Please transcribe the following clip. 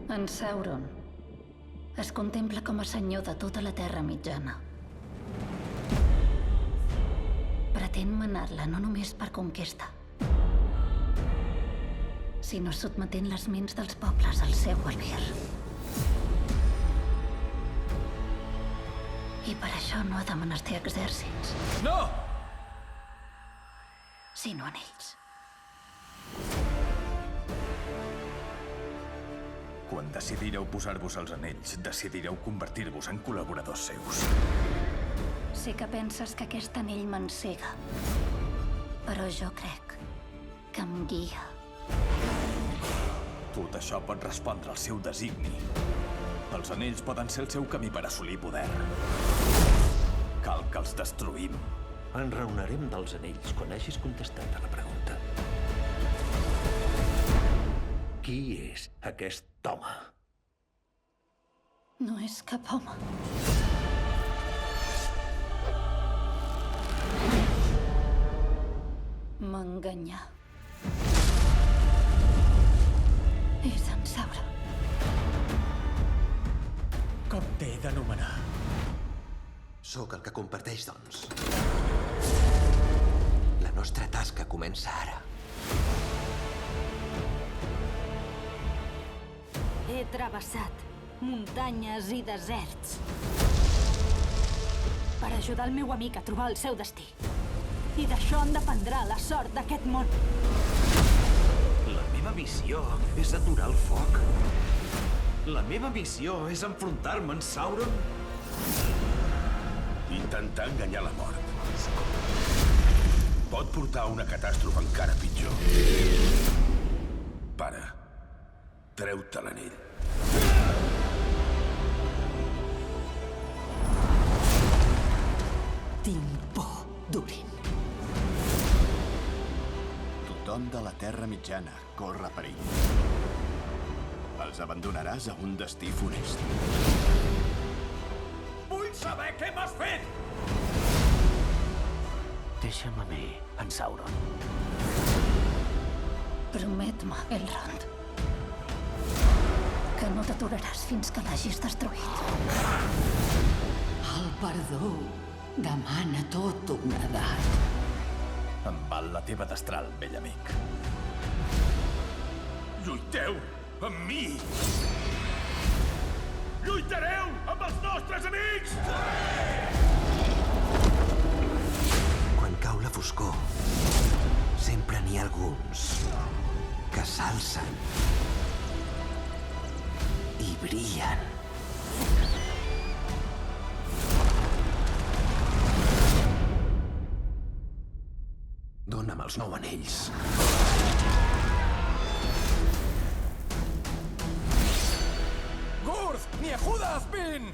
En Sauron es contempla com a senyor de tota la Terra Mitjana. Pretén manar-la no només per conquesta, sinó sotmetent les ments dels pobles al seu albir. I per això no ha de menester exèrcits. No! Sinó en ells. Quan decidireu posar-vos als anells, decidireu convertir-vos en col·laboradors seus. Sé que penses que aquest anell m'encega, però jo crec que em guia. Tot això pot respondre al seu designi. Els anells poden ser el seu camí per assolir poder. Cal que els destruïm. Enraonarem dels anells quan hagis contestat a la pregunta. Qui és aquest home? No és cap home. M'enganyà. És en Sauron. Com t'he d'anomenar? Sóc el que comparteix, doncs. La nostra tasca comença ara. He travessat muntanyes i deserts per ajudar el meu amic a trobar el seu destí. I d'això en dependrà la sort d'aquest món. La meva missió és aturar el foc. La meva missió és enfrontar-me amb Sauron. Intentar enganyar la mort pot portar a una catàstrofe encara pitjor. Pare, treu-te l'anell. Tinc por, Durin. Tothom de la Terra Mitjana corre perill. Els abandonaràs a un destí funest. Vull saber què m'has fet! Deixa'm a mi, en Sauron. Promet-me, Elrond, que no t'aturaràs fins que l'hagis destruït. El perdó demana tot una edat. Em val la teva destral, vell amic. Lluiteu amb mi! Lluitareu amb els nostres amics! Quan cau la foscor, sempre n'hi ha alguns que s'alcen i brillen. Dóna'm els 9 anells. ¡Gurth! ¡Ni Judas, Bin!